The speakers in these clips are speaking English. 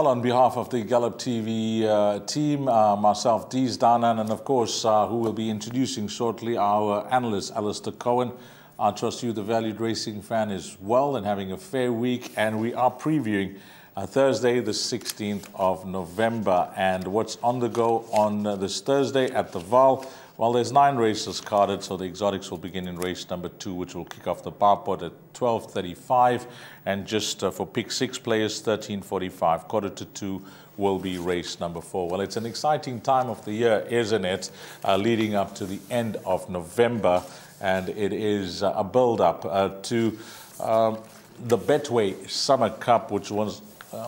Well, on behalf of the Gallop TV team, myself, Dees Danan, and of course, who will be introducing shortly, our analyst, Alistair Cohen. I trust you, the valued racing fan, is well and having a fair week. And we are previewing Thursday, the 16th of November. And what's on the go on this Thursday at the Vaal? Well, there's 9 races carded, so the exotics will begin in race number 2, which will kick off the Barpot at 12:35. And just for pick 6 players, 13:45, quarter to 2 will be race number 4. Well, it's an exciting time of the year, isn't it? Leading up to the end of November. And it is a build-up to the Betway Summer Cup, which was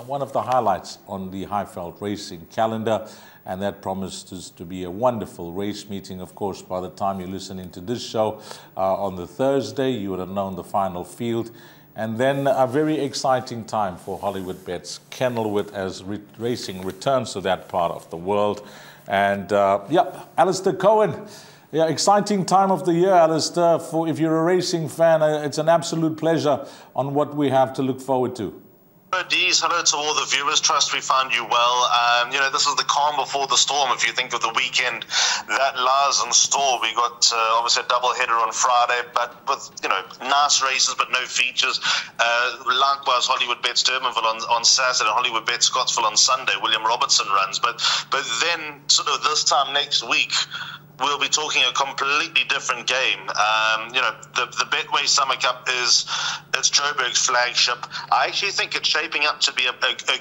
one of the highlights on the Highveld racing calendar. And that promises to be a wonderful race meeting. Of course, by the time you're listening to this show on the Thursday, you would have known the final field. And then a very exciting time for Hollywoodbets Kenilworth as racing returns to that part of the world. And Alistair Cohen. Yeah, exciting time of the year, Alistair. If you're a racing fan, it's an absolute pleasure on what we have to look forward to. Hello, Dees. Hello to all the viewers. Trust we found you well. This is the calm before the storm. If you think of the weekend that lies in store, we got obviously a double header on Friday, but with nice races but no features. Likewise, Hollywoodbets Durbanville on Saturday, and Hollywoodbets Scottsville on Sunday. William Robertson runs, but then sort of this time next week, we'll be talking a completely different game. The Betway Summer Cup it's Joburg's flagship. I actually think it's shaping up to be a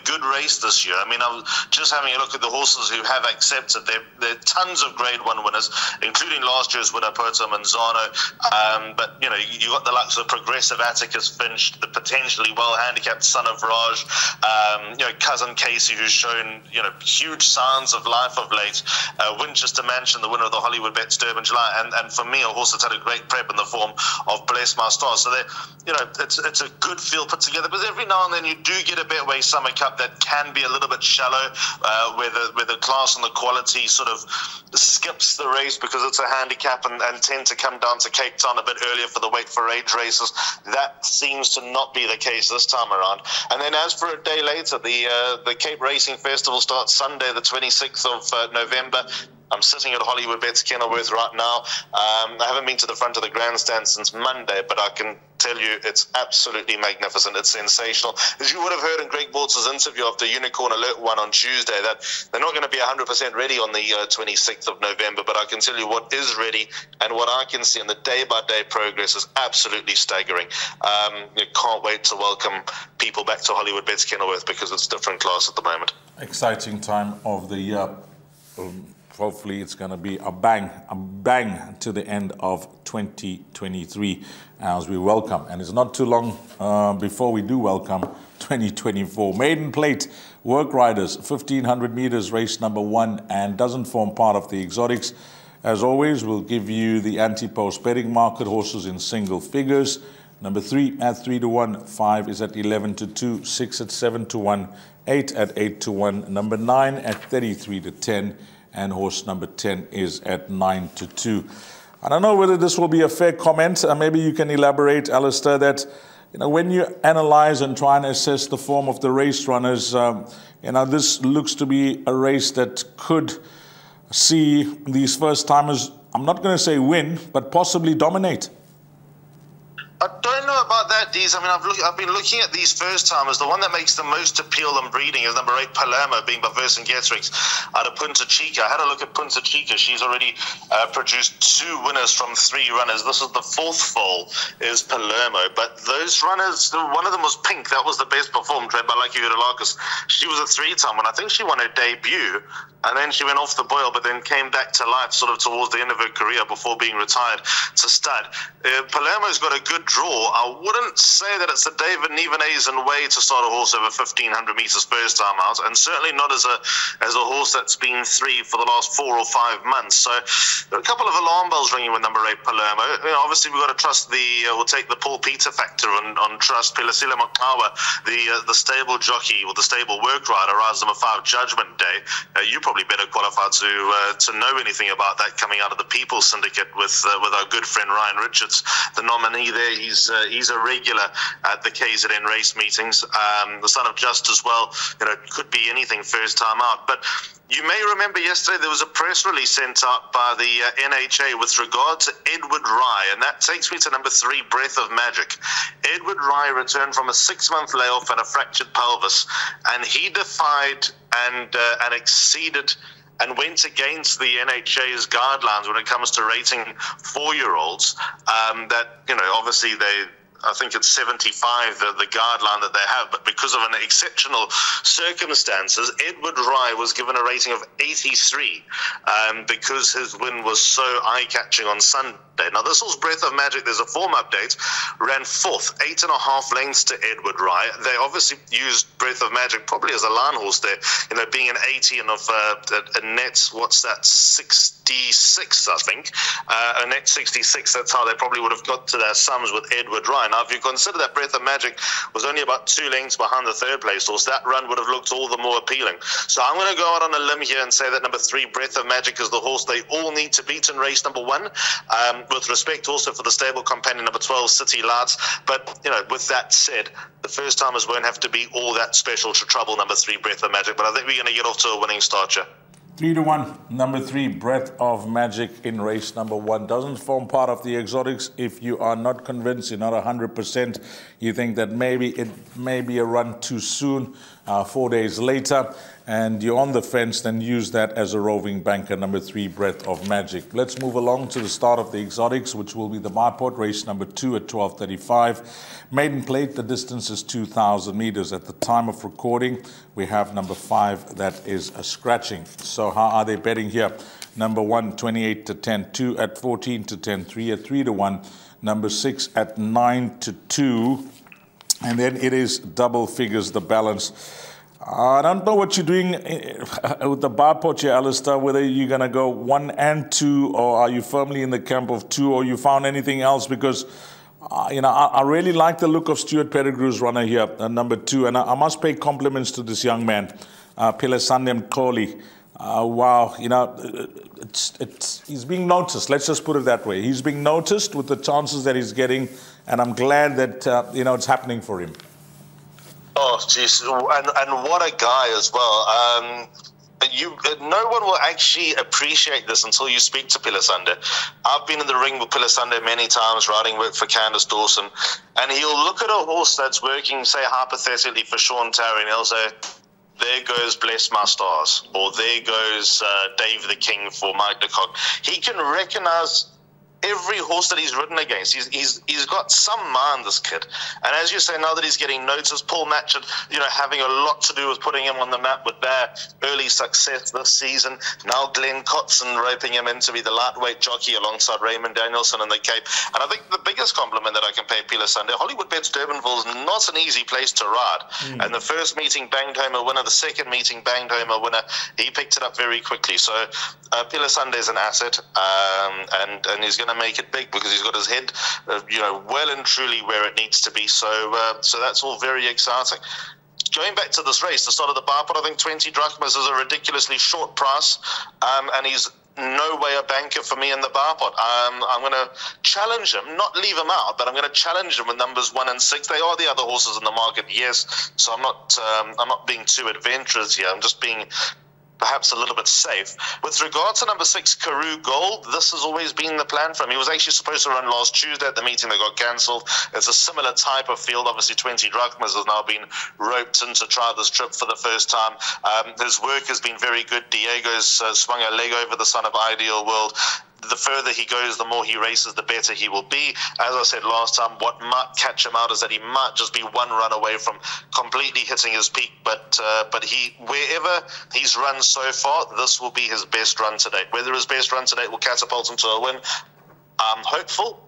good race this year. I mean, I was just having a look at the horses who have accepted. There are tons of Grade 1 winners, including last year's winner, Porto Manzano. But you got the likes of Progressive Atticus Finch, the potentially well-handicapped Son of Raj, Cousin Casey, who's shown huge signs of life of late. Winchester Mansion, the winner of the Hollywoodbets Durbanville, and for me, a horse that's had a great prep in the form of Bless My Star. So it's a good field put together. But every now and then you do get a Betway Summer Cup that can be a little bit shallow, where the class and the quality sort of skips the race because it's a handicap and tend to come down to Cape Town a bit earlier for the weight for age races. That seems to not be the case this time around. And then as for a day later, the Cape Racing Festival starts Sunday, the 26th of November. I'm sitting at Hollywoodbets Kenilworth right now. I haven't been to the front of the grandstand since Monday, but I can tell you it's absolutely magnificent. It's sensational. As you would have heard in Greg Bortz's interview after Unicorn Alert 1 on Tuesday, that they're not going to be 100% ready on the 26th of November, but I can tell you what is ready and what I can see in the day-by-day progress is absolutely staggering. You can't wait to welcome people back to Hollywoodbets Kenilworth because it's different class at the moment. Exciting time of the year. Hopefully it's going to be a bang to the end of 2023 as we welcome. And it's not too long before we do welcome 2024. Maiden Plate Work Riders, 1,500 meters, race number 1, and doesn't form part of the exotics. As always, we'll give you the anti-post betting market horses in single figures. Number 3 at 3 to 1, 5 is at 11 to 2, 6 at 7 to 1, 8 at 8 to 1, number 9 at 33 to 10, and horse number 10 is at 9 to 2. I don't know whether this will be a fair comment. Maybe you can elaborate, Alistair, that when you analyze and try and assess the form of the race runners, this looks to be a race that could see these first timers, I'm not going to say win, but possibly dominate. I don't know about that, Dees. I mean, I've been looking at these first-timers. The one that makes the most appeal and breeding is number 8, Palermo, being by Vercingetorix out of Punta Chica. I had a look at Punta Chica. She's already produced 2 winners from 3 runners. This is the 4th foal, is Palermo. But those runners, one of them was Pink. That was the best performed, bred by Lucky Udalakis. She was a 3-time one. I think she won her debut, and then she went off the boil, but then came back to life sort of towards the end of her career before being retired to stud. Palermo's got a good draw. I wouldn't say that it's a David Nevenhuizen way to start a horse over 1,500 meters first time out, and certainly not as a horse that's been 3 for the last 4 or 5 months. So there are a couple of alarm bells ringing with number 8 Palermo. Obviously we've got to trust we'll take the Paul Peter factor on trust. Pelasila Makawa, the stable jockey or the stable work rider, rides number 5 Judgment Day. You probably better qualified to know anything about that coming out of the People's Syndicate with our good friend Ryan Richards, the nominee there. He's a regular regular at the KZN race meetings. The son of Just as well, could be anything first time out. But you may remember yesterday there was a press release sent out by the NHA with regard to Edward Rye, and that takes me to number 3, Breath of Magic. Edward Rye returned from a 6-month layoff and a fractured pelvis, and he defied and exceeded and went against the NHA's guidelines when it comes to rating 4-year-olds. Obviously I think it's 75, the guideline that they have, but because of an exceptional circumstances, Edward Rye was given a rating of 83 because his win was so eye-catching on Sunday. Now, this was Breath of Magic. There's a form update. Ran 4th, 8.5 lengths to Edward Rye. They obviously used Breath of Magic probably as a line horse there, being an 80 and of a net, 66, I think. A net 66, that's how they probably would have got to their sums with Edward Rye. Now, if you consider that Breath of Magic was only about 2 lengths behind the 3rd place horse, that run would have looked all the more appealing. So I'm going to go out on a limb here and say that number 3, Breath of Magic, is the horse they all need to beat in race number 1. With respect also for the stable companion number 12, City Lights. But, with that said, the first timers won't have to be all that special to trouble number 3, Breath of Magic. But I think we're going to get off to a winning start here. 3-1, number 3, Breath of Magic in race number 1. Doesn't form part of the exotics. If you are not convinced, you're not 100%, you think that maybe it may be a run too soon, 4 days later, and you're on the fence, then use that as a roving banker, number 3, Breath of Magic. Let's move along to the start of the exotics, which will be the Byport, race number 2 at 12:35. Maiden plate, the distance is 2,000 meters. At the time of recording, we have number 5, that is a scratching. So how are they betting here? Number 1, 28 to 10, 2 at 14 to 10, 3 at 3-1, number 6 at 9 to 2, and then it is double figures, the balance. I don't know what you're doing with the Byport here, Alistair, whether you're going to go 1 and 2, or are you firmly in the camp of 2, or you found anything else? Because, I really like the look of Stuart Pettigrew's runner here, number 2, and I must pay compliments to this young man, Pilasandem Kholi. Wow, he's being noticed. Let's just put it that way. He's being noticed with the chances that he's getting, and I'm glad that, it's happening for him. Oh, geez, and what a guy as well. No one will actually appreciate this until you speak to Pilasande. I've been in the ring with Pilasande many times, riding work for Candace Dawson, and he'll look at a horse that's working, say, hypothetically for Sean Tarry, and he'll say, there goes Bless My Stars, or there goes Dave the King for Mike de Kock. He can recognize every horse that he's ridden against. He's got some mind, this kid. And as you say, now that he's getting noticed, Paul Matchett, having a lot to do with putting him on the map with their early success this season. Now Glenn Cotson roping him in to be the lightweight jockey alongside Raymond Danielson in the Cape. And I think the biggest compliment that I can pay Pila Sunday, Hollywoodbets Durbanville is not an easy place to ride. And the first meeting banged home a winner, the second meeting banged home a winner. He picked it up very quickly. So Pila Sunday is an asset, and he's going to make it big because he's got his head, well and truly where it needs to be. So that's all very exciting. Going back to this race, the start of the Byport, I think 20 drachmas is a ridiculously short price, and he's no way a banker for me in the Byport. I'm going to challenge him, not leave him out, but I'm going to challenge him with numbers 1 and 6. They are the other horses in the market, yes. So I'm not being too adventurous here. I'm just being perhaps a little bit safe. With regard to number 6, Karoo Gold, this has always been the plan for him. He was actually supposed to run last Tuesday at the meeting that got cancelled. It's a similar type of field. Obviously, 20 drachmas has now been roped in to try this trip for the first time. His work has been very good. Diego's swung a leg over the son of Ideal World. The further he goes, the more he races, the better he will be. As I said last time, what might catch him out is that he might just be one run away from completely hitting his peak. But wherever he's run so far, this will be his best run to date. Whether his best run to date will catapult him to a win, I'm hopeful.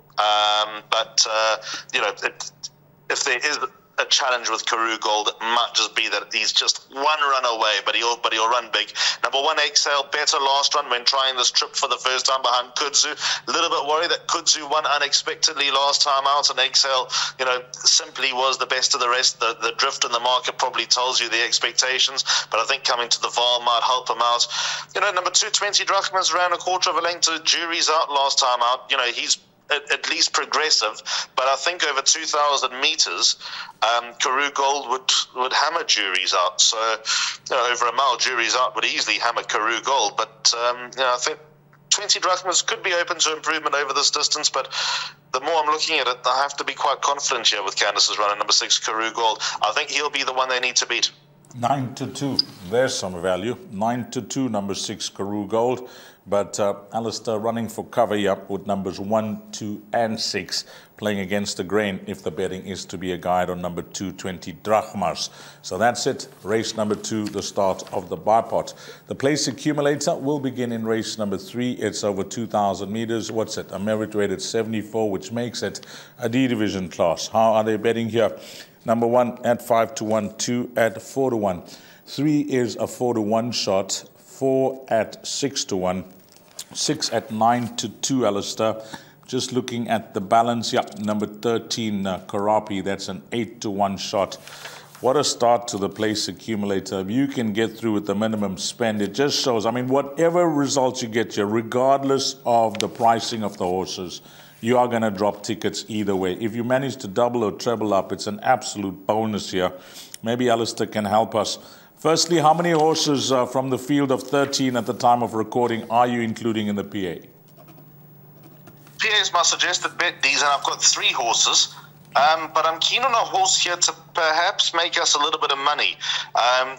If there is a challenge with Karoo Gold, it might just be that he's just one run away, but he'll run big. Number 1, Exhale, better last run when trying this trip for the first time behind Kudzu. A little bit worried that Kudzu won unexpectedly last time out, and Exhale, simply was the best of the rest. The drift in the market probably tells you the expectations, but I think coming to the Vaal might help him out. Number 2, 20 drachmas ran a quarter of a length to Jury's out last time out. He's at least progressive. But I think over 2,000 meters, Karoo Gold would hammer juries out. So over a mile, juries out would easily hammer Karoo Gold. But I think 20 drachmas could be open to improvement over this distance, but the more I'm looking at it, I have to be quite confident here with Candice's runner, number 6, Karoo Gold. I think he'll be the one they need to beat. 9-2. There's some value. 9-2, number 6, Karoo Gold. But Alistair running for cover here with numbers 1, 2, and 6, playing against the grain if the betting is to be a guide on number 2, 20 drachmas. So that's it. Race number 2, the start of the bipod. The place accumulator will begin in race number 3. It's over 2,000 meters. What's it? A merit rated 74, which makes it a D division class. How are they betting here? Number 1 at 5-1, 2 at 4-1. 3 is a 4-1 shot. 4 at 6-1, 6 at 9-2, Alistair. Just looking at the balance, yeah, number 13, Karapi, that's an 8-1 shot. What a start to the place accumulator. If you can get through with the minimum spend, it just shows, I mean, whatever results you get here, regardless of the pricing of the horses, you are going to drop tickets either way. If you manage to double or treble up, it's an absolute bonus here. Maybe Alistair can help us. Firstly, how many horses from the field of 13 at the time of recording are you including in the PA? PA is my suggested bet, Deez, and I've got 3 horses. But I'm keen on a horse here to perhaps make us a little bit of money.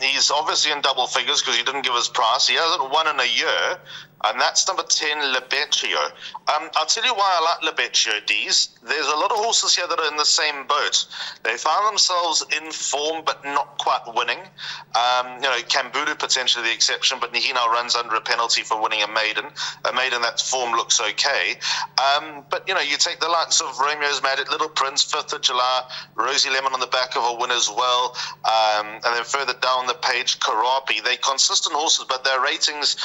He's obviously in double figures because he didn't give his price. He hasn't won in a year, and that's number 10, Lebeccio. I'll tell you why I like Lebeccio, Deez. There's a lot of horses here that are in the same boat. They found themselves in form but not quite winning. Kambulu potentially the exception, but he now runs under a penalty for winning a maiden. A maiden that form looks okay. But you take the likes of Romeo's Magic, Little Prince, 5th of July, Rosie Lemon on the back of a win as well. And then further down the page, Karapi. They're consistent horses, but their ratings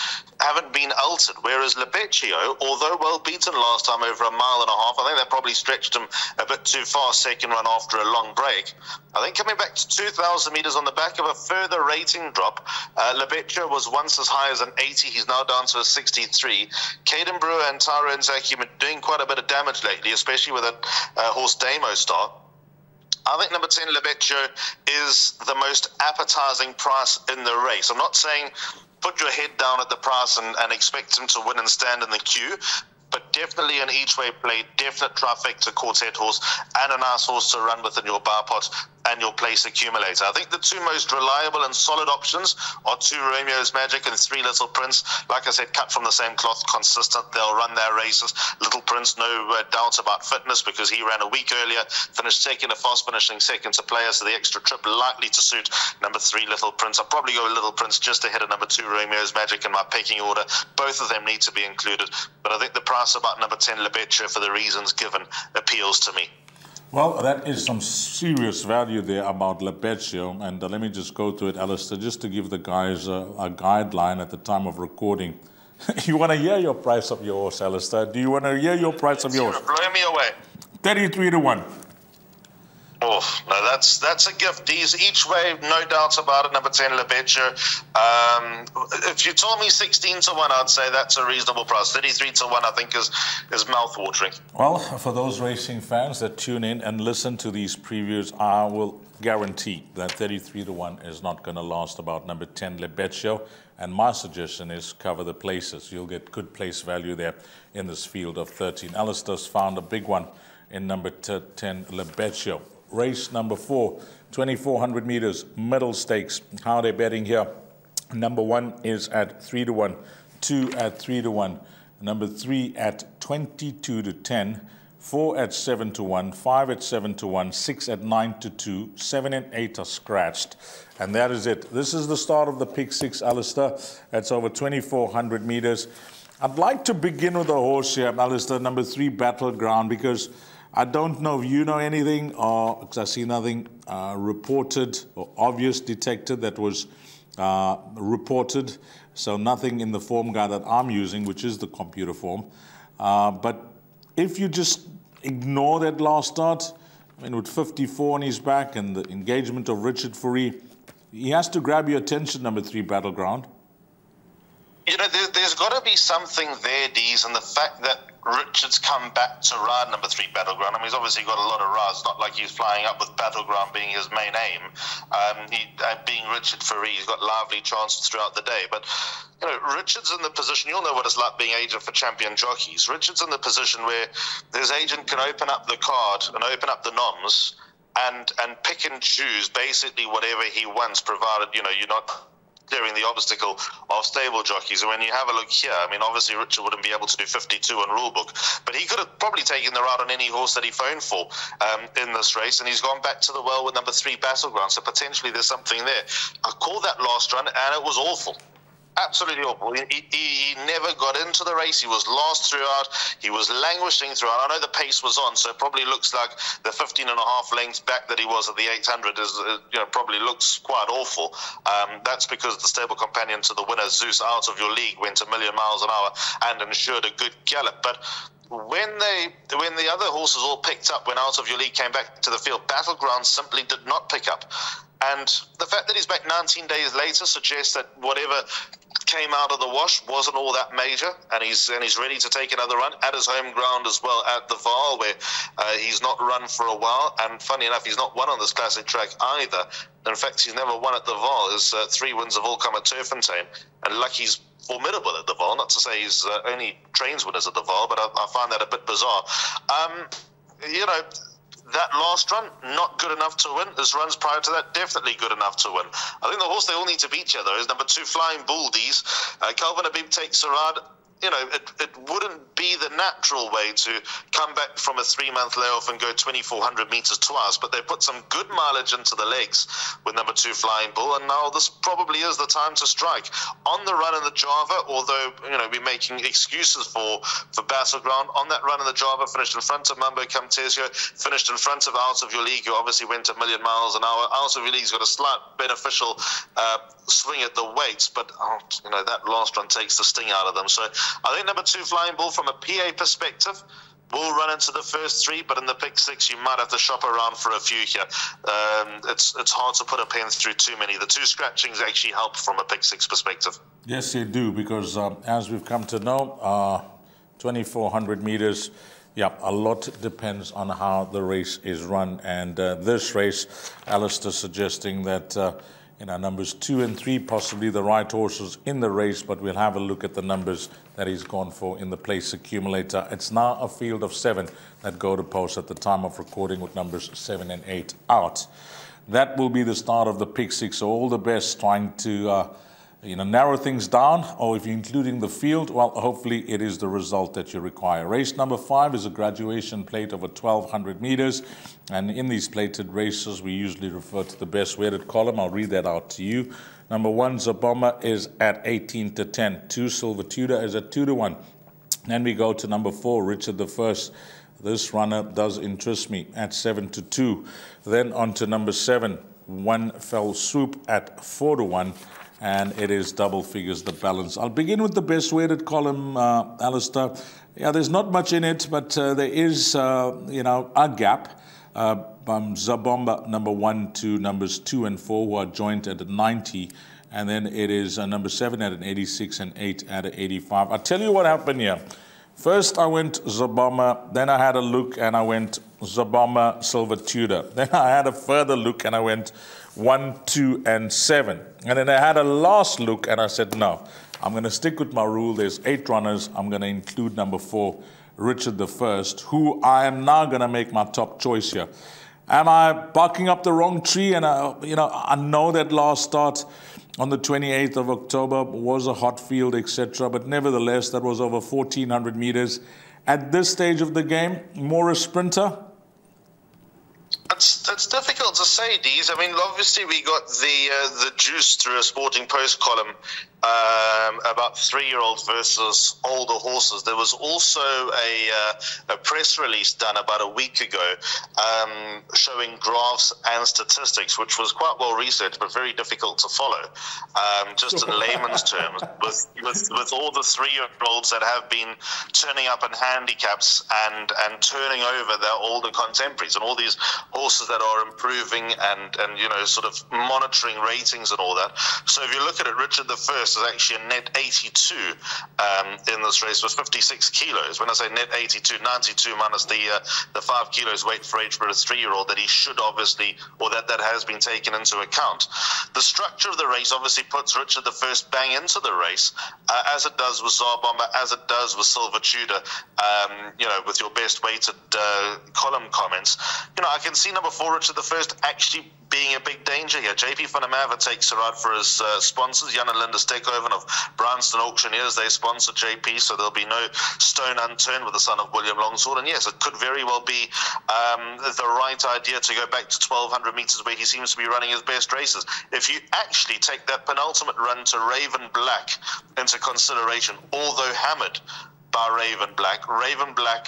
haven't been altered. Whereas Lebeccio, although well beaten last time over a mile and a half, I think that probably stretched him a bit too far, second run after a long break. I think coming back to 2,000 meters on the back of a further rating drop, Lebeccio was once as high as an 80. He's now down to a 63. Caden Brewer and Tyro Nzaki have been doing quite a bit of damage lately, especially with a horse Damo start. I think number 10, Lebeccio, is the most appetizing price in the race. I'm not saying put your head down at the price and expect him to win and stand in the queue, but definitely an each-way play, definite trifecta quartet horse, and a nice horse to run with in your bar pot and your place accumulator. I think the 2 most reliable and solid options are 2 Romeo's Magic and 3 Little Prince. Like I said, cut from the same cloth, consistent. They'll run their races. Little Prince, no doubts about fitness because he ran a week earlier, finished second, a fast finishing second to player, so the extra trip likely to suit number 3 Little Prince. I'll probably go with Little Prince just ahead of number 2 Romeo's Magic in my pecking order. Both of them need to be included, but I think the price about number 10 Lebeccio, for the reasons given, appeals to me. Well, that is some serious value there about Lebeccio, and let me just go through it, Alistair, just to give the guys a guideline at the time of recording. You want to hear your price of your horse, Alistair? Do you want to hear your price of your horse? Blow me away. 33-1. Oh, no, that's a gift. These each way, no doubts about it. Number 10, Lebeccio. If you told me 16-1, I'd say that's a reasonable price. 33-1, I think, is mouth-watering. Well, for those racing fans that tune in and listen to these previews, I will guarantee that 33-1 is not going to last about number 10, Lebeccio. And my suggestion is cover the places. You'll get good place value there in this field of 13. Alistair's found a big one in number 10, Lebeccio. Race number 4, 2,400 meters, middle stakes. How are they betting here? Number 1 is at 3-1, 2 at 3-1, number 3 at 22-10, 4 at 7-1, 5 at 7-1, 6 at 9-2, 7 and 8 are scratched. And that is it. This is the start of the pick 6, Alistair. That's over 2,400 meters. I'd like to begin with a horse here, Alistair, number 3, Battleground, because I don't know if you know anything, or because I see nothing reported or obvious detected that was reported. So nothing in the form guide that I'm using, which is the computer form. But if you just ignore that last start, I mean, with 54 on his back and the engagement of Richard Fourie, he has to grab your attention, number 3, Battleground. You know, there's got to be something there, Dees, and the fact that Richard's come back to ride number 3 Battleground. I mean, he's obviously got a lot of rides. Not like he's flying up with Battleground being his main aim. Being Richard Ferree, he's got lively chances throughout the day. But, you know, Richard's in the position, you'll know what it's like being agent for champion jockeys. Richard's in the position where his agent can open up the card and open up the noms and pick and choose basically whatever he wants, provided, you know, you're not clearing the obstacle of stable jockeys. And when you have a look here, I mean, obviously Richard wouldn't be able to do 52 on rulebook, but he could have probably taken the ride on any horse that he phoned for in this race, and he's gone back to the well with number 3 Battleground, so potentially there's something there. I called that last run, and it was awful. Absolutely awful. He never got into the race. He was lost throughout. He was languishing throughout. I know the pace was on, so it probably looks like the 15.5 lengths back that he was at the 800 is, you know, probably looks quite awful. That's because the stable companion to the winner, Zeus, Out of Your League, went 1,000,000 miles an hour and ensured a good gallop. But when the other horses all picked up, when Out of Your League came back to the field, Battleground simply did not pick up. And the fact that he's back 19 days later suggests that whatever came out of the wash wasn't all that major, and he's ready to take another run at his home ground as well, at the Vaal, where he's not run for a while. And funny enough, he's not won on this classic track either. In fact, he's never won at the Vaal. His 3 wins have all come at Turffontein, and Lucky's formidable at the Vaal. Not to say he's only trains winners at the Vaal, but I find that a bit bizarre. You know, that last run, not good enough to win. His runs prior to that, definitely good enough to win. I think the horse they all need to beat here, though, is number 2, Flying Bull, D's. Calvin Habib takes a ride. You know, it wouldn't be the natural way to come back from a 3-month layoff and go 2,400 meters twice, but they put some good mileage into the legs with number 2 Flying Bull, and now this probably is the time to strike. On the run in the Java, although, you know, we're making excuses for Battleground, on that run in the Java, finished in front of Mambo Camtesio, finished in front of Out of Your League, who obviously went 1,000,000 miles an hour. Out of Your League's got a slight beneficial swing at the weights, but, you know, that last run takes the sting out of them. So I think number 2 Flying Bull, from a PA perspective, will run into the first 3, but in the pick 6, you might have to shop around for a few here. It's hard to put a pen through too many. The 2 scratchings actually help from a pick 6 perspective. Yes, they do, because as we've come to know, 2,400 meters, yeah, a lot depends on how the race is run. And this race, Alistair suggesting that you know, numbers 2 and 3, possibly the right horses in the race, but we'll have a look at the numbers that he's gone for in the place accumulator. It's now a field of 7 that go to post at the time of recording, with numbers 7 and 8 out. That will be the start of the pick 6. So all the best trying to you know, narrow things down, or if you're including the field, well, hopefully it is the result that you require. Race number 5 is a graduation plate over 1,200 meters, and in these plated races, we usually refer to the best weighted column. I'll read that out to you. Number 1, Zabomba, is at 18 to 10. 2, Silver Tudor, is at 2 to 1. Then we go to number 4, Richard I. This runner does interest me at 7 to 2. Then on to number 7, One Fell Swoop, at 4 to 1. And it is double figures, the balance. I'll begin with the best weighted column, Alistair. Yeah, there's not much in it, but there is, you know, a gap. Zabomba, number 1 to numbers 2 and 4, who are joint at 90. And then it is number 7 at an 86 and 8 at an 85. I'll tell you what happened here. First, I went Zabomba. Then I had a look, and I went Zabomba, Silver Tudor. Then I had a further look, and I went 1, 2, and 7. And then I had a last look, and I said, no, I'm going to stick with my rule. There's 8 runners. I'm going to include number 4, Richard I, who I am now going to make my top choice here. Am I barking up the wrong tree? And, you know, I know that last start on the 28th of October was a hot field, etc. But nevertheless, that was over 1,400 meters. At this stage of the game, more a sprinter? It's difficult to say, Dees. I mean, obviously we got the juice through a Sporting Post column about 3-year-olds versus older horses. There was also a press release done about a week ago showing graphs and statistics, which was quite well researched but very difficult to follow. Just in layman's terms, with all the 3-year-olds that have been turning up in handicaps and turning over their older contemporaries, and all these horses that are improving and you know, sort of monitoring ratings and all that. So if you look at it, Richard I, first is actually a net 82 in this race, was 56 kilos. When I say net 82, 92 minus the 5 kilos weight for age for a 3-year-old that he should obviously, or that has been taken into account. The structure of the race obviously puts Richard the First bang into the race, as it does with Tsar Bomber, as it does with Silver Tudor, you know, with your best weighted column comments. You know, I can see number 4, Richard the First, actually being a big danger here. JP van der Merwe takes her out for his sponsors, Jan and Linda Stekhoven of Bryanston Auctioneers. They sponsor JP, so there'll be no stone unturned with the son of William Longsword. And yes, it could very well be the right idea to go back to 1,200 meters where he seems to be running his best races. If you actually take that penultimate run to Raven Black into consideration, although hammered by Raven Black,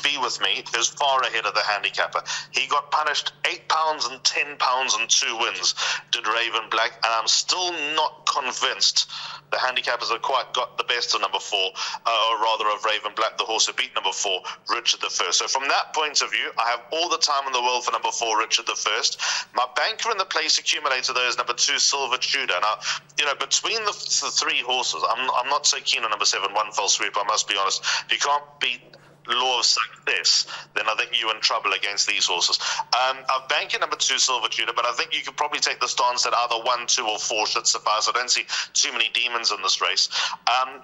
be with me, is far ahead of the handicapper. He got punished 8 pounds and 10 pounds and 2 wins, did Raven Black, and I'm still not convinced the handicappers have quite got the best of number 4, or rather of Raven Black, the horse who beat number 4, Richard the First. So from that point of view, I have all the time in the world for number 4, Richard the First. My banker in the place accumulator, though, is number 2, Silver Tudor. Now, you know, between the 3 horses, I'm not so keen on number 7, One Fell Swoop, I must be honest. If you can't beat Law of Success, then I think you're in trouble against these horses. I've banked number 2, Silver Tudor, but I think you could probably take the stance that either 1, 2, or 4 should suffice. I don't see too many demons in this race.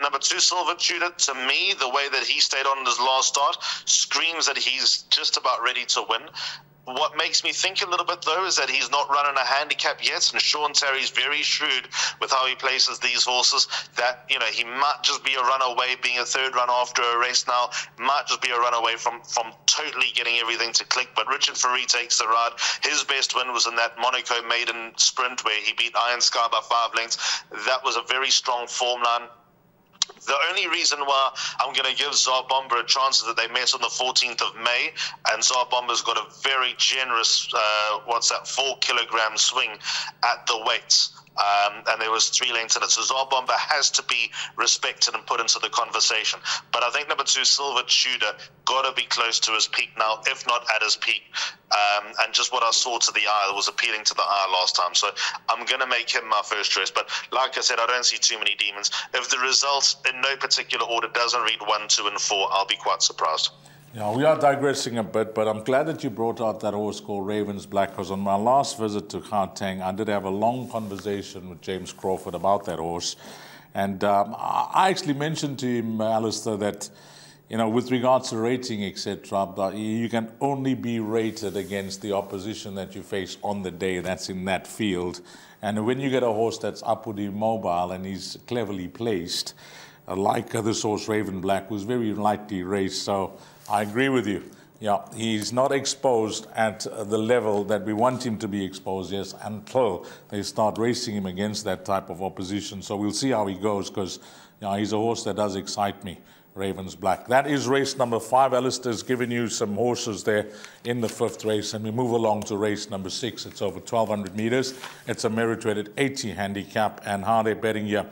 Number 2, Silver Tudor, to me, the way that he stayed on in his last start screams that he's just about ready to win. What makes me think a little bit, though, is that he's not running a handicap yet, and Sean Terry's very shrewd with how he places these horses, that, you know, he might just be a runaway, being a 3rd run after a race now, might just be a runaway from totally getting everything to click. But Richard Ferree takes the ride. His best win was in that Monaco maiden sprint where he beat Iron Sky by 5 lengths. That was a very strong form line. The only reason why I'm going to give Tsar Bomber a chance is that they met on the 14th of May, and Tsar Bomber's got a very generous, 4-kilogram swing at the weights. And there was 3 lengths in it. So Tsar Bomber has to be respected and put into the conversation. But I think number 2, Silver Tudor, got to be close to his peak now, if not at his peak. And just what I saw to the eye was appealing to the eye last time. So I'm going to make him my first choice. But like I said, I don't see too many demons. If the result in no particular order doesn't read 1, 2, and 4, I'll be quite surprised. Yeah, we are digressing a bit, but I'm glad that you brought out that horse called Ravens Black, because on my last visit to Gauteng, I did have a long conversation with James Crawford about that horse. And I actually mentioned to him, Alistair, that, you know, with regards to rating, etc., you can only be rated against the opposition that you face on the day that's in that field. And when you get a horse that's upwardly mobile and he's cleverly placed, like this horse Raven Black, was very lightly raced. So I agree with you. Yeah, he's not exposed at the level that we want him to be exposed, yes, until they start racing him against that type of opposition. So we'll see how he goes, because, you know, he's a horse that does excite me, Ravens Black. That is race number 5. Alistair's given you some horses there in the 5th race, and we move along to race number 6. It's over 1,200 meters. It's a merit-rated 80 handicap, and how they're betting here.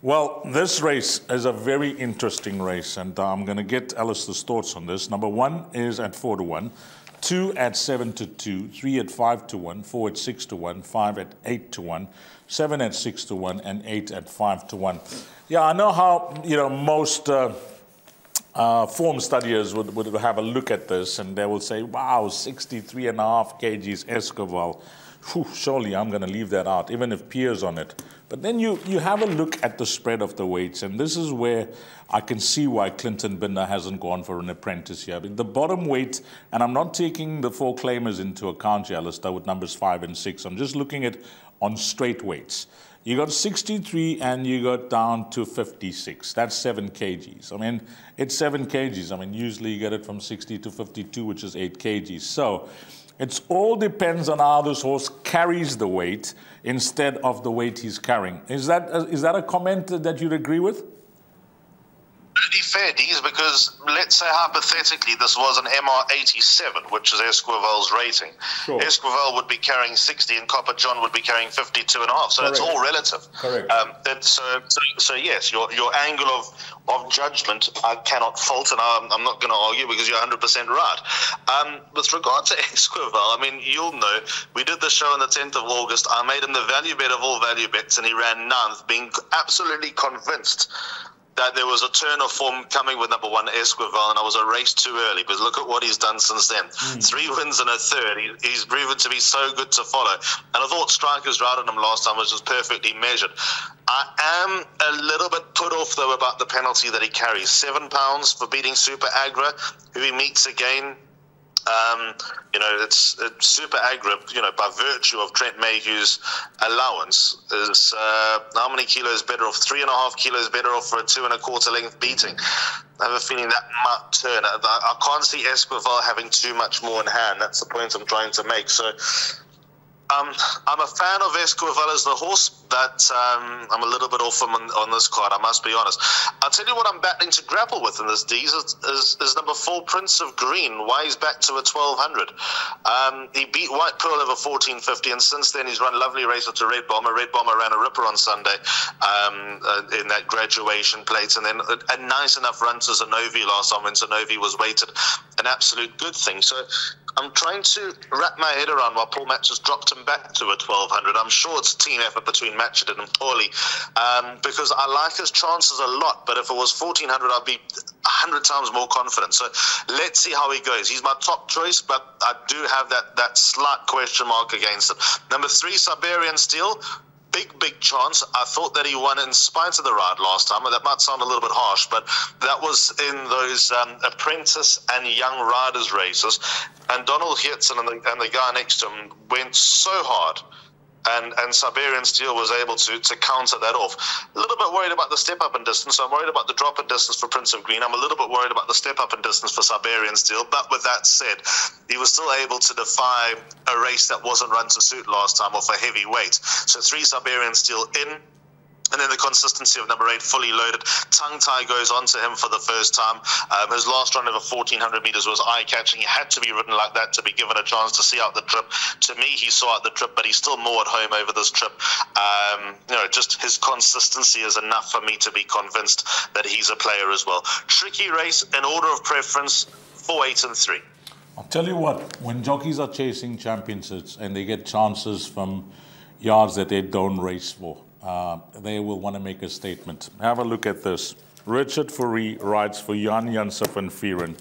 Well, this race is a very interesting race, and I'm going to get Alistair's thoughts on this. Number 1 is at 4 to 1, 2 at 7 to 2, 3 at 5 to 1, 4 at 6 to 1, 5 at 8 to 1, 7 at 6 to 1, and 8 at 5 to 1. Yeah, I know how, you know, most form studiers would have a look at this, and they will say, wow, 63.5 kgs Escoval. Whew, surely I'm going to leave that out, even if Pierre's on it. But then you have a look at the spread of the weights, and this is where I can see why Clinton Binder hasn't gone for an apprentice here. But the bottom weight, and I'm not taking the 4 claimers into account here, Alistair, with numbers 5 and 6. I'm just looking at on straight weights. You got 63 and you got down to 56. That's 7 kgs. I mean, it's 7 kgs. I mean, usually you get it from 60 to 52, which is 8 kgs. So it all depends on how this horse carries the weight instead of the weight he's carrying. Is that a comment that you'd agree with? really fair, Dees, because let's say hypothetically this was an MR87, which is Esquivel's rating. Sure. Esquivel would be carrying 60 and Copper John would be carrying 52.5. So Correct. it's all relative. Correct. So yes, your angle of judgment I cannot fault, and I'm not going to argue because you're 100% right. With regard to Esquivel, I mean, you'll know, we did the show on the 10th of August. I made him the value bet of all value bets, and he ran 9th, being absolutely convinced that there was a turn of form coming with number 1 Esquivel, and I was a race too early, but look at what he's done since then. 3 wins and a third. He's proven to be so good to follow. And I thought Strikers routed him last time, which was perfectly measured. I am a little bit put off, though, about the penalty that he carries. £7 for beating Super Agra, who he meets again. It's Super Agra, by virtue of Trent Mayhew's allowance, is how many kilos better off? 3.5 kilos better off for a 2 1/4 length beating. I have a feeling that might turn. I can't see Esquivel having too much more in hand. That's the point I'm trying to make. So I'm a fan of Esquivel as the horse, but I'm a little bit off him on this card, I must be honest. I'll tell you what I'm battling to grapple with in this, D's, is number 4, Prince of Green. Why he's back to a 1200. He beat White Pearl over 1450, and since then he's run lovely races to Red Bomber. Red Bomber ran a ripper on Sunday in that graduation plate, and then a nice enough run to Zanovi last time when Zanovi was weighted. An absolute good thing. So I'm trying to wrap my head around why Paul Match has dropped him back to a 1200. I'm sure it's a team effort between Matchett and Paulie, because I like his chances a lot, but if it was 1400, I'd be 100 times more confident. So let's see how he goes. He's my top choice, but I do have that slight question mark against him. Number 3, Siberian Steel. Big chance. I thought that he won in spite of the ride last time. That might sound a little bit harsh, but that was in those apprentice and young riders races. And Donald Hirtzen and the guy next to him went so hard. And Siberian Steel was able to counter that off. A little bit worried about the step up in distance. So I'm worried about the drop in distance for Prince of Green. I'm a little bit worried about the step up in distance for Siberian Steel. But with that said, he was still able to defy a race that wasn't run to suit last time off a heavy weight. So 3 Siberian Steel in. And then the consistency of number 8, Fully Loaded. Tongue Tie goes on to him for the first time. His last run over 1,400 meters was eye-catching. He had to be ridden like that to be given a chance to see out the trip. To me, he saw out the trip, but he's still more at home over this trip. Just his consistency is enough for me to be convinced that he's a player as well. Tricky race in order of preference, 4, 8, and 3. I'll tell you what, when jockeys are chasing championships and they get chances from yards that they don't race for, they will want to make a statement. Have a look at this. Richard Fourie rides for Jan Janssen van Vieren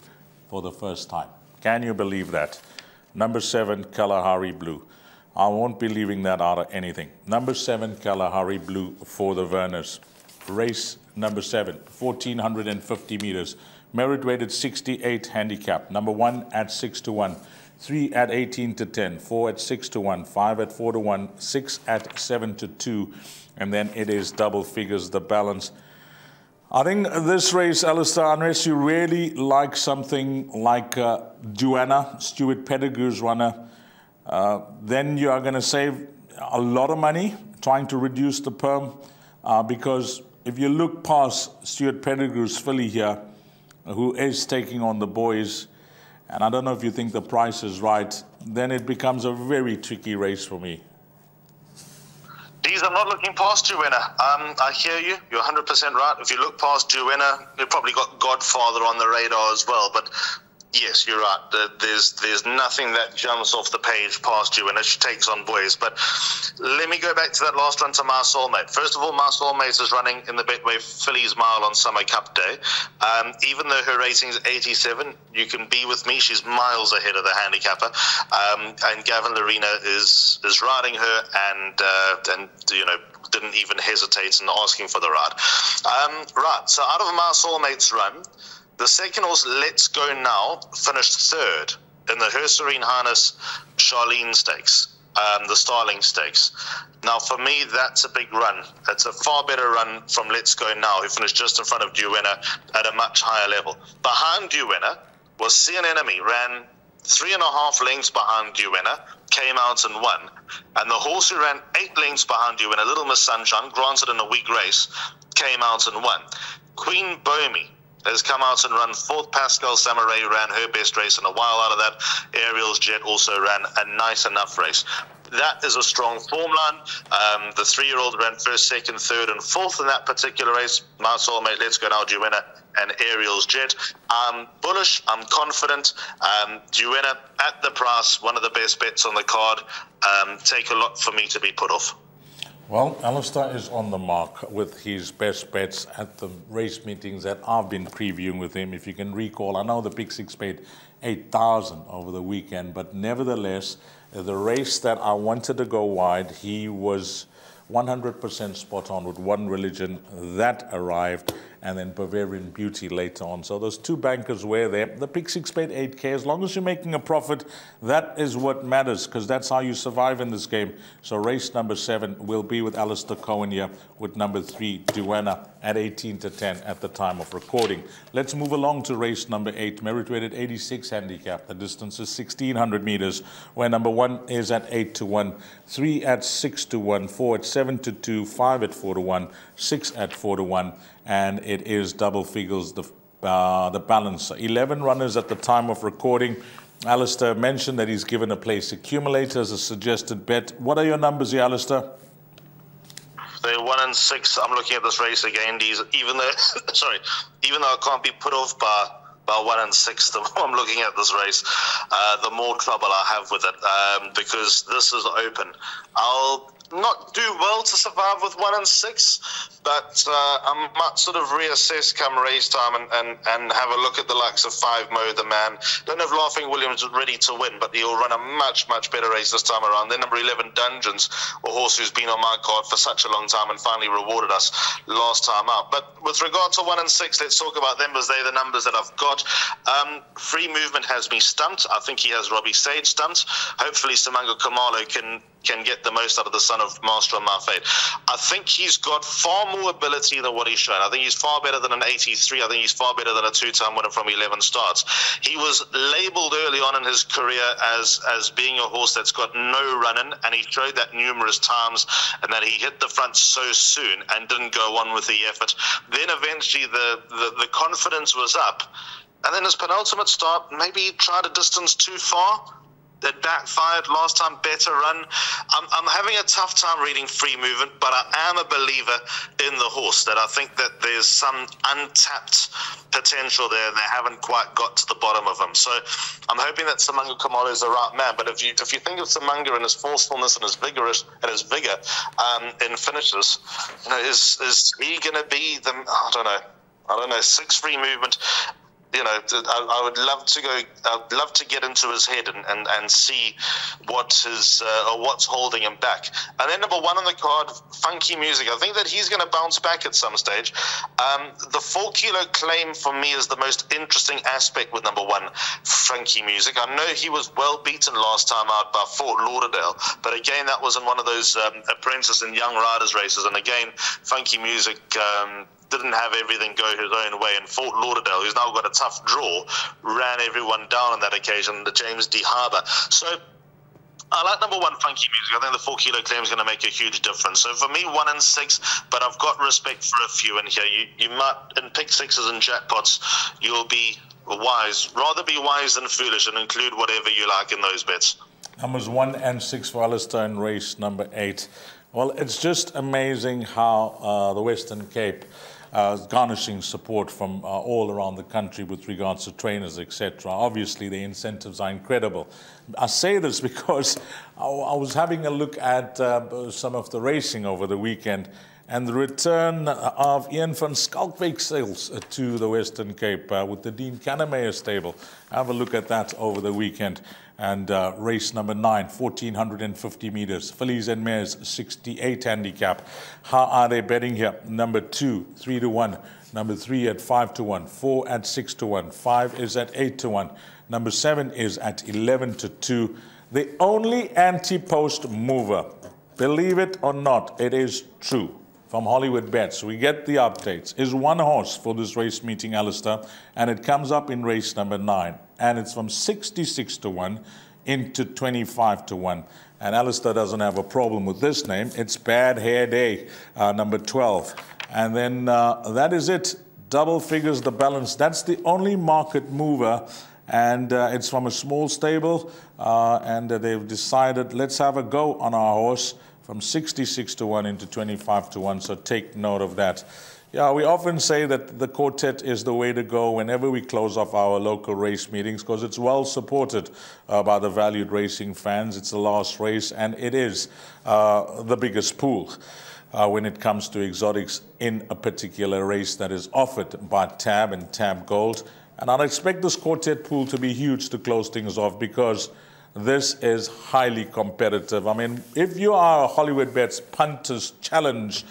for the first time. Can you believe that? Number 7, Kalahari Blue. I won't be leaving that out of anything. Number 7, Kalahari Blue for the Werners. Race number 7, 1,450 meters. Merit weighted 68 handicap. Number 1 at 6 to 1. 3 at 18 to 10. 4 at 6 to 1. 5 at 4 to 1. 6 at 7 to 2. And then it is double figures, the balance. I think this race, Alistair, unless you really like something like Joanna, Stuart Pettigrew's runner, then you are going to save a lot of money trying to reduce the perm, because if you look past Stuart Pettigrew's filly here, who is taking on the boys, and I don't know if you think the price is right, then it becomes a very tricky race for me. Dees, I'm not looking past Joanna. I hear you. You're 100% right. If you look past Joanna, you've probably got Godfather on the radar as well. But yes, you're right. There's nothing that jumps off the page past Joanna. She takes on boys. But let me go back to that last run to My Soulmate. First of all, My Soulmate is running in the Betway Fillies Mile on Summer Cup Day. Even though her rating is 87, you can be with me. She's miles ahead of the handicapper. And Gavin Lorena is riding her and didn't even hesitate in asking for the ride. Right, so out of My Soulmate's run, the second horse, Let's Go Now, finished 3rd in the Her Serene Highness Charlene Stakes, the Starling Stakes. Now, for me, that's a big run. It's a far better run from Let's Go Now, who finished just in front of Duenna at a much higher level. Behind Duenna was See an Enemy, ran 3.5 lengths behind Duenna, came out and won. And the horse who ran 8 lengths behind Duenna, Little Miss Sunshine, granted in a weak race, came out and won. Queen Bomi has come out and run fourth. Pascal Samaray ran her best race in a while out of that. Ariel's Jet also ran a nice enough race. That is a strong form line. The 3-year-old ran first, second, third, and fourth in that particular race. My soulmate, Let's Go Now, Duenna, and Ariel's Jet. I'm bullish. I'm confident. Duenna at the price, one of the best bets on the card. Take a lot for me to be put off. Well, Alistair is on the mark with his best bets at the race meetings that I've been previewing with him. If you can recall, I know the Pick Six paid 8,000 over the weekend, but nevertheless, the race that I wanted to go wide, he was 100% spot on with One Religion. That arrived, and then Bavarian Beauty later on. So those two bankers were there. The Pick Six paid 8K. As long as you're making a profit, that is what matters, because that's how you survive in this game. So race number 7 will be with Alistair Cohen here, with number 3, Duenna, at 18 to 10 at the time of recording. Let's move along to race number 8, merit weighted 86 handicap. The distance is 1,600 meters, where number 1 is at 8 to 1, 3 at 6 to 1, 4 at 7 to 2, 5 at 4 to 1, 6 at 4 to 1, and it is double figures, the balance. 11 runners at the time of recording. Alistair mentioned that he's given a place accumulator as a suggested bet. What are your numbers here, Alistair? They're 1 and 6. I'm looking at this race again. Even though, even though I can't be put off by 1 and 6, the more I'm looking at this race, the more trouble I have with it, because this is open. I'll not do well to survive with 1 and 6, but I might sort of reassess come race time and have a look at the likes of 5 Mo, the man. Don't know if Laughing Williams is ready to win, but he'll run a much better race this time around. Then number 11, Dungeons, a horse who's been on my card for such a long time and finally rewarded us last time out. But with regard to 1 and 6, let's talk about them, as they're the numbers that I've got. Free Movement has me stumped. I think he has Robbie Sage stumped. Hopefully Simango Kamalo can get the most out of the son of Master on My Fate. I think he's got far more ability than what he's shown. I think he's far better than an 83. I think he's far better than a 2-time winner from 11 starts. He was labelled early on in his career as being a horse that's got no running, and he showed that numerous times, and that he hit the front so soon and didn't go on with the effort. Then eventually the confidence was up, and then his penultimate start, maybe he tried a distance too far. That backfired last time, better run. I'm having a tough time reading Free Movement, but I am a believer in the horse, that I think that there's some untapped potential there, and they haven't quite got to the bottom of him. So I'm hoping that Simango Kamalo is the right man. But if you think of Simango and his forcefulness and his vigor in finishes, you know, is he going to be the, I don't know, 6 Free Movement? You know, I would love to go. I'd love to get into his head and see what is or what's holding him back. And then number 1 on the card, Funky Music. I think that he's going to bounce back at some stage. The 4 kilo claim for me is the most interesting aspect with number 1, Funky Music. I know he was well beaten last time out by Fort Lauderdale, but again, that was in one of those apprentice and young riders races. And again, Funky Music didn't have everything go his own way, and Fort Lauderdale, who's now got a tough draw, ran everyone down on that occasion, the James D. Harbour. So I like number 1, Funky Music. I think the 4 kilo claim is going to make a huge difference. So for me, 1 and 6, but I've got respect for a few in here. You might, in pick sixes and jackpots, you'll be wise. Rather be wise than foolish, and include whatever you like in those bets. Numbers 1 and 6 for Alistair in race number 8. Well, it's just amazing how the Western Cape garnishing support from all around the country with regards to trainers, etc. Obviously, the incentives are incredible. I say this because I was having a look at some of the racing over the weekend, and the return of Ian van Schalkwyk sales to the Western Cape with the Dean Kannemeyer stable. Have a look at that over the weekend. And race number 9, 1,450 meters. Fillies and Mares, 68 handicap. How are they betting here? Number 2, 3 to 1. Number 3 at 5 to 1. 4 at 6 to 1. 5 is at 8 to 1. Number 7 is at 11 to 2. The only anti-post mover, believe it or not, it is true, from Hollywoodbets, we get the updates, is 1 horse for this race meeting, Alistair, and it comes up in race number 9, and it's from 66 to 1 into 25 to 1. And Alistair doesn't have a problem with this name. It's Bad Hair Day, number 12. And then that is it. double figures the balance. That's the only market mover, and it's from a small stable, and they've decided, let's have a go on our horse from 66 to 1 into 25 to 1, so take note of that. Yeah, we often say that the quartet is the way to go whenever we close off our local race meetings, because it's well supported by the valued racing fans. It's the last race, and it is the biggest pool when it comes to exotics in a particular race that is offered by Tab and Tab Gold. And I'd expect this quartet pool to be huge to close things off, because this is highly competitive. I mean, if you are a Hollywoodbets Punters Challenge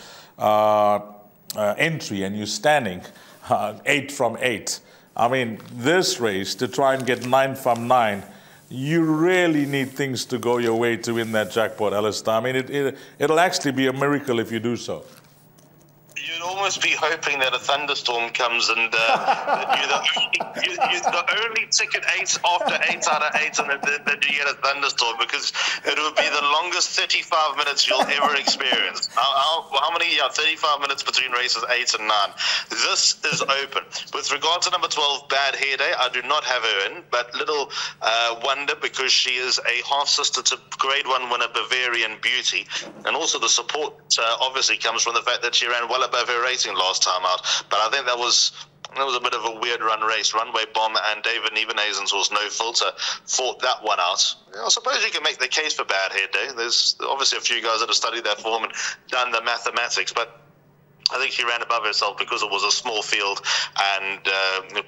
entry and you're standing 8 from 8, I mean, this race, to try and get 9 from 9, you really need things to go your way to win that jackpot, Alistair. I mean, it'll actually be a miracle if you do so. You'd almost be hoping that a thunderstorm comes and you're the only ticket 8 after 8 out of 8, and that you get a thunderstorm, because it would be the longest 35 minutes you'll ever experience. How many? Yeah, 35 minutes between races 8 and 9. This is open. With regard to number 12, Bad Hair Day, I do not have her in, but little wonder, because she is a half sister to Grade 1 winner Bavarian Beauty, and also the support obviously comes from the fact that she ran well above her rating last time out. But I think that was a bit of a weird run race. Runway Bomb and David Niebenhuizen's horse No Filter fought that one out. I suppose you can make the case for Bad Hair Day. There's obviously a few guys that have studied that form and done the mathematics, but I think she ran above herself because it was a small field, and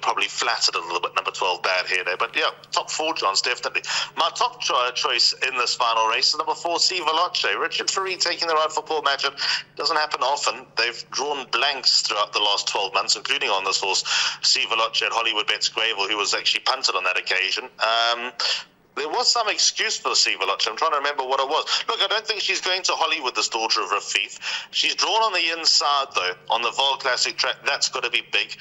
probably flattered a little bit, number 12, Bad Hair Day. But yeah, top 4 chance, definitely. My top choice in this final race is number 4, Si Veloce. Richard Ferree taking the ride for Paul Matchett. Doesn't happen often. They've drawn blanks throughout the last 12 months, including on this horse, Si Veloce at Hollywoodbets Greyville, who was actually punted on that occasion. There was some excuse for Si Veloce. I'm trying to remember what it was. Look, I don't think she's going to Hollywood, this daughter of Rafif. She's drawn on the inside, though, on the Vaal Classic track. That's got to be big.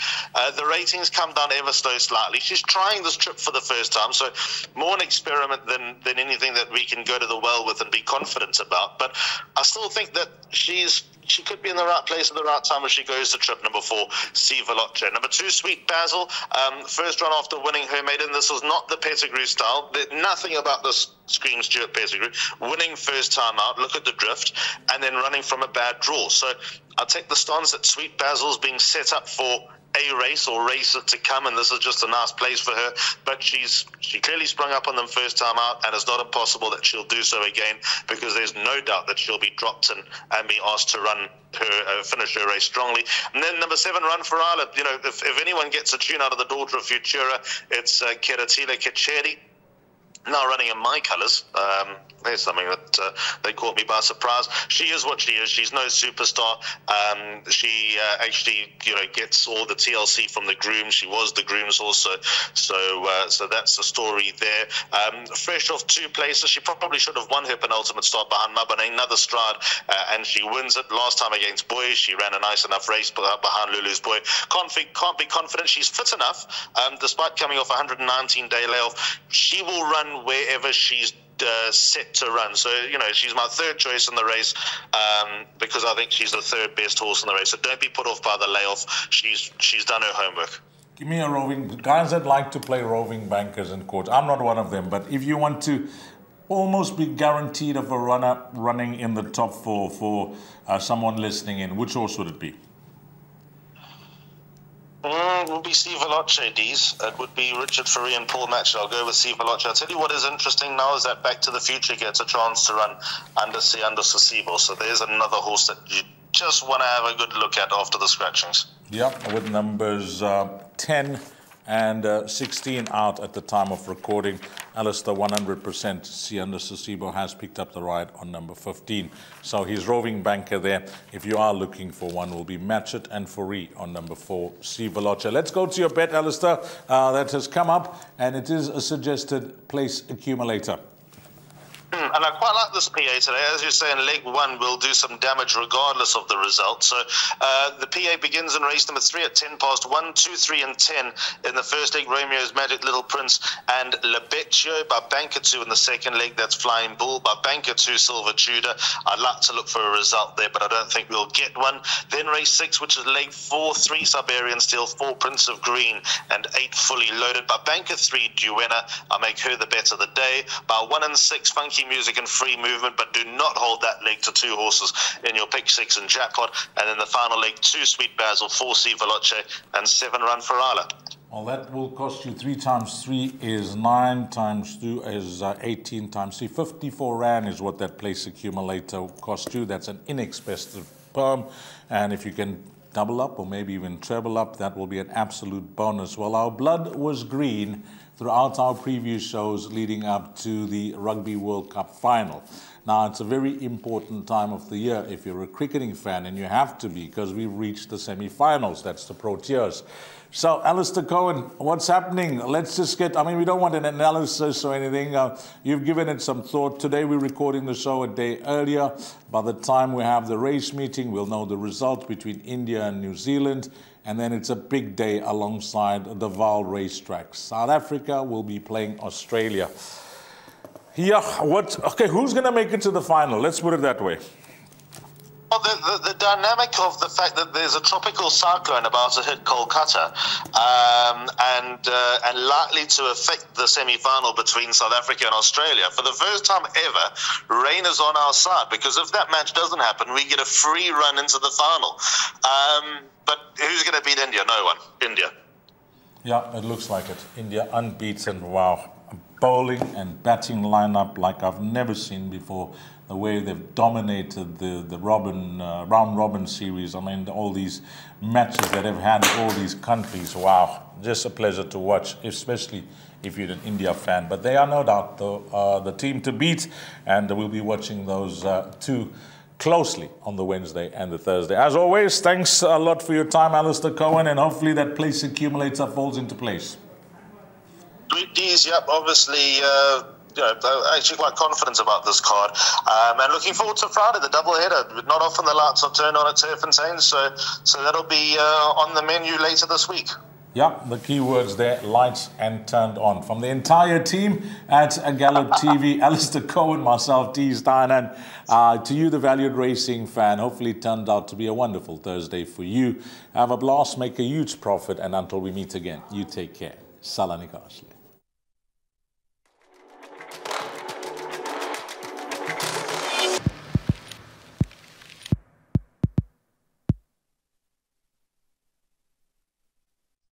The ratings come down ever so slightly. She's trying this trip for the first time, so more an experiment than anything that we can go to the well with and be confident about. But I still think that she could be in the right place at the right time when she goes to trip number 4, Si Veloce. Number 2, Sweet Basil. First run after winning her maiden. This was not the Pettigrew style. Nothing about this screams Stuart Pettigrew. Winning first time out. Look at the drift. And then running from a bad draw. So I'll take the stance that Sweet Basil's being set up for a race or races to come, and this is just a nice place for her. But she clearly sprung up on them first time out, and it's not impossible that she'll do so again, because there's no doubt that she'll be dropped in and be asked to run her finish her race strongly. And then number 7, Run for Isla. You know, if anyone gets a tune out of the daughter of Futura, it's Keratila Kecheri. Now running in my colours. There's something that caught me by surprise. She is what she is. She's no superstar. She actually, gets all the TLC from the groom. She was the groom's also. So that's the story there. Fresh off 2 places. She probably should have won her penultimate start behind Mabane. Another stride, and she wins it. Last time against Boy, she ran a nice enough race behind Lulu's Boy. Can't be confident. She's fit enough, despite coming off a 119-day layoff. She will run wherever she's set to run. So, she's my 3rd choice in the race, because I think she's the 3rd best horse in the race. So don't be put off by the layoff. She's done her homework. Give me a roving, guys that like to play roving bankers in court. I'm not one of them, but if you want to almost be guaranteed of a runner running in the top 4 for someone listening in, which horse would it be? It would be Si Veloce, Dees. It would be Richard Ferree and Paul Matchett. I'll go with Si Veloce. I'll tell you what is interesting now is that Back to the Future gets a chance to run under Sasebo. So there's another horse that you just want to have a good look at after the scratchings. Yep, with numbers 10 and 16 out at the time of recording. Alistair 100%. Si Sasebo has picked up the ride on number 15. So his roving banker there, if you are looking for one, will be Matchett and Ferree on number 4, Si Veloce. Let's go to your bet, Alistair. That has come up, and it is a suggested place accumulator. And I quite like this PA today. As you say, in leg one, we'll do some damage regardless of the result. So the PA begins in race number 3 at 10 past 1, 2, 3, and 10 in the first leg. Romeo's Magic Little Prince and Lebeccio by Banker 2 in the second leg. That's Flying Bull by Banker 2, Silver Tudor. I'd like to look for a result there, but I don't think we'll get one. Then race 6, which is leg 4, 3 Siberian Steel, 4 Prince of Green, and 8 Fully Loaded. By Banker 3, Duenna, I make her the bet of the day. By 1 and 6, Funky Music and Free Movement, but do not hold that leg to 2 horses in your pick 6 and jackpot. And then the final leg, 2 Sweet Basil, 4 C Veloce, and 7 Run for Isla. Well, that will cost you 3 times 3 is 9, times 2 is 18, times 3, 54 Rand is what that place accumulator will cost you. That's an inexpensive perm, and if you can double up or maybe even treble up, that will be an absolute bonus. Well, our blood was green throughout our preview shows leading up to the Rugby World Cup final. Now, it's a very important time of the year if you're a cricketing fan, and you have to be, because we've reached the semi-finals. That's the Proteas. So, Alistair Cohen, what's happening? Let's just get, I mean, we don't want an analysis or anything. You've given it some thought. Today, we're recording the show a day earlier. By the time we have the race meeting, we'll know the result between India and New Zealand. And then it's a big day alongside the Vaal racetrack. South Africa will be playing Australia. Yeah, okay, who's going to make it to the final? Let's put it that way. Well, the dynamic of the fact that there's a tropical cyclone about to hit Kolkata and likely to affect the semi-final between South Africa and Australia. For the first time ever, rain is on our side, because if that match doesn't happen, we get a free run into the final. But who's going to beat India? No one. India. Yeah, it looks like it. India unbeaten. Wow. A bowling and batting lineup like I've never seen before. The way they've dominated the round robin series. I mean, all these matches that they've had in all these countries. Wow. Just a pleasure to watch, especially if you're an India fan. But they are no doubt the team to beat, and we'll be watching those two closely on the Wednesday and the Thursday. As always, thanks a lot for your time, Alistair Cohen, and hopefully that place accumulator falls into place. Sweet D's, yep, obviously, actually quite confident about this card. And looking forward to Friday, the doubleheader. Not often the lights are turned on at Turffontein, so that'll be on the menu later this week. Yeah, the key words there, lights and turned on. From the entire team at Gallop TV, Alistair Cohen, myself, Dees Dynan, to you, the valued racing fan, hopefully it turned out to be a wonderful Thursday for you. Have a blast, make a huge profit, and until we meet again, you take care. Salani Karsle.